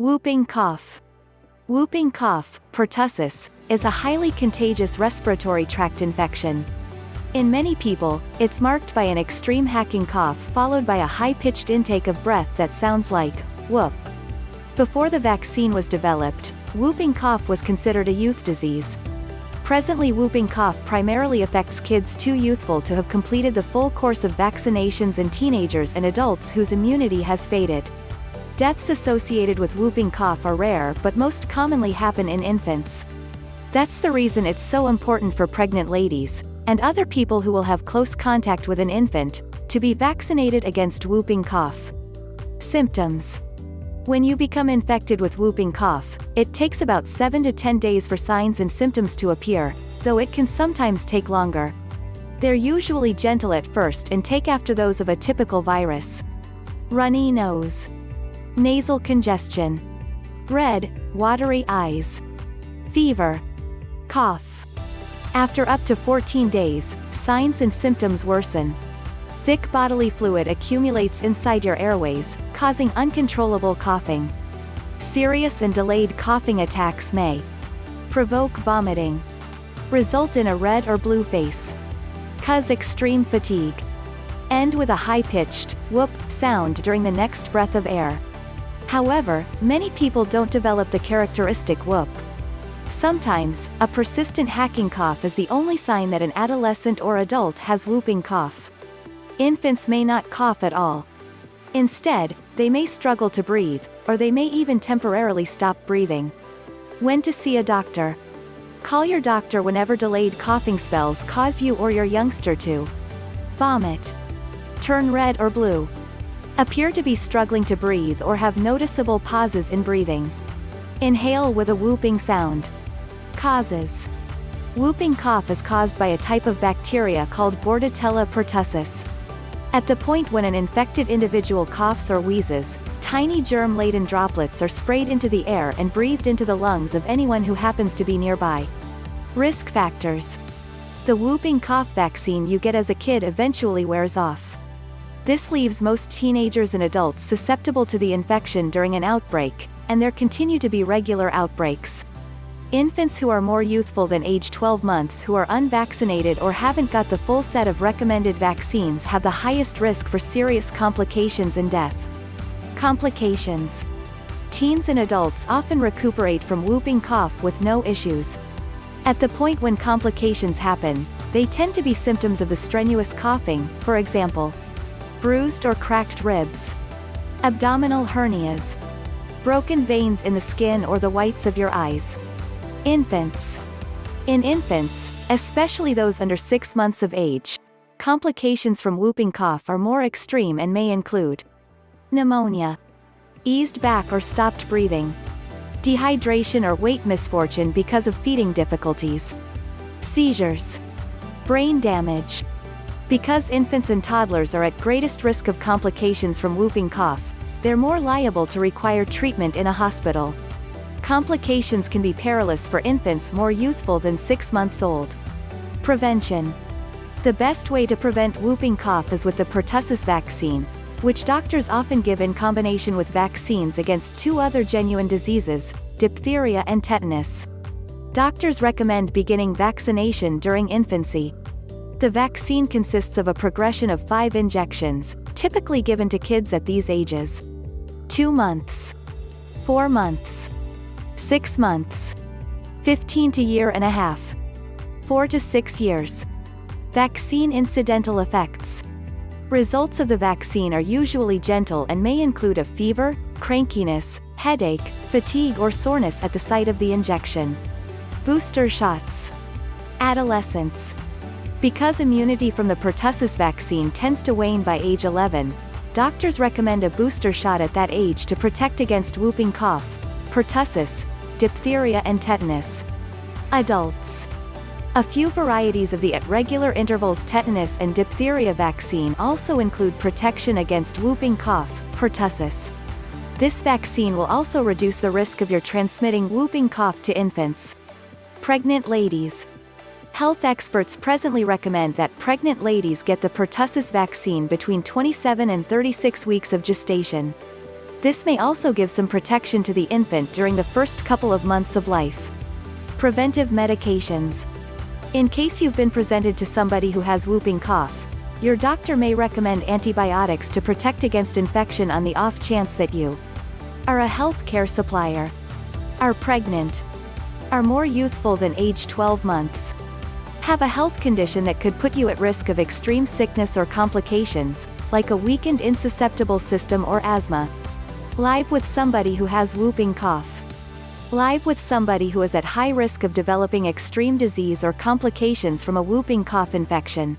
Whooping cough. Whooping cough, pertussis, is a highly contagious respiratory tract infection. In many people, it's marked by an extreme hacking cough followed by a high-pitched intake of breath that sounds like whoop. Before the vaccine was developed, whooping cough was considered a youth disease. Presently, whooping cough primarily affects kids too youthful to have completed the full course of vaccinations and teenagers and adults whose immunity has faded. Deaths associated with whooping cough are rare but most commonly happen in infants. That's the reason it's so important for pregnant ladies, and other people who will have close contact with an infant, to be vaccinated against whooping cough. Symptoms. When you become infected with whooping cough, it takes about 7 to 10 days for signs and symptoms to appear, though it can sometimes take longer. They're usually gentle at first and take after those of a typical virus. Runny nose. Nasal congestion. Red, watery eyes. Fever. Cough. After up to 14 days, signs and symptoms worsen. Thick bodily fluid accumulates inside your airways, causing uncontrollable coughing. Serious and delayed coughing attacks may provoke vomiting, result in a red or blue face, cause extreme fatigue, end with a high-pitched whoop sound during the next breath of air. However, many people don't develop the characteristic whoop. Sometimes, a persistent hacking cough is the only sign that an adolescent or adult has whooping cough. Infants may not cough at all. Instead, they may struggle to breathe, or they may even temporarily stop breathing. When to see a doctor? Call your doctor whenever delayed coughing spells cause you or your youngster to vomit, turn red or blue, appear to be struggling to breathe or have noticeable pauses in breathing, inhale with a whooping sound. Causes. Whooping cough is caused by a type of bacteria called Bordetella pertussis. At the point when an infected individual coughs or wheezes, tiny germ-laden droplets are sprayed into the air and breathed into the lungs of anyone who happens to be nearby. Risk factors. The whooping cough vaccine you get as a kid eventually wears off. This leaves most teenagers and adults susceptible to the infection during an outbreak, and there continue to be regular outbreaks. Infants who are more youthful than age 12 months who are unvaccinated or haven't got the full set of recommended vaccines have the highest risk for serious complications and death. Complications. Teens and adults often recuperate from whooping cough with no issues. At the point when complications happen, they tend to be symptoms of the strenuous coughing, for example, bruised or cracked ribs, abdominal hernias, broken veins in the skin or the whites of your eyes. Infants. In infants, especially those under 6 months of age, complications from whooping cough are more extreme and may include pneumonia, eased back or stopped breathing, dehydration or weight misfortune because of feeding difficulties, seizures, brain damage. Because infants and toddlers are at greatest risk of complications from whooping cough, they're more liable to require treatment in a hospital. Complications can be perilous for infants more youthful than 6 months old. Prevention. The best way to prevent whooping cough is with the pertussis vaccine, which doctors often give in combination with vaccines against 2 other genuine diseases, diphtheria and tetanus. Doctors recommend beginning vaccination during infancy. The vaccine consists of a progression of 5 injections, typically given to kids at these ages: 2 months, 4 months, 6 months, 15 to year and a half, 4 to 6 years. Vaccine incidental effects. Results of the vaccine are usually gentle and may include a fever, crankiness, headache, fatigue or soreness at the site of the injection. Booster shots. Adolescents. Because immunity from the pertussis vaccine tends to wane by age 11, doctors recommend a booster shot at that age to protect against whooping cough, pertussis, diphtheria and tetanus. Adults. A few varieties of the at regular intervals tetanus and diphtheria vaccine also include protection against whooping cough, pertussis. This vaccine will also reduce the risk of your transmitting whooping cough to infants. Pregnant ladies. Health experts presently recommend that pregnant ladies get the pertussis vaccine between 27 and 36 weeks of gestation. This may also give some protection to the infant during the first couple of months of life. Preventive medications. In case you've been presented to somebody who has whooping cough, your doctor may recommend antibiotics to protect against infection on the off chance that you are a healthcare supplier, are pregnant, are more youthful than age 12 months, have a health condition that could put you at risk of extreme sickness or complications, like a weakened insusceptible system or asthma. Live with somebody who has whooping cough. Live with somebody who is at high risk of developing extreme disease or complications from a whooping cough infection.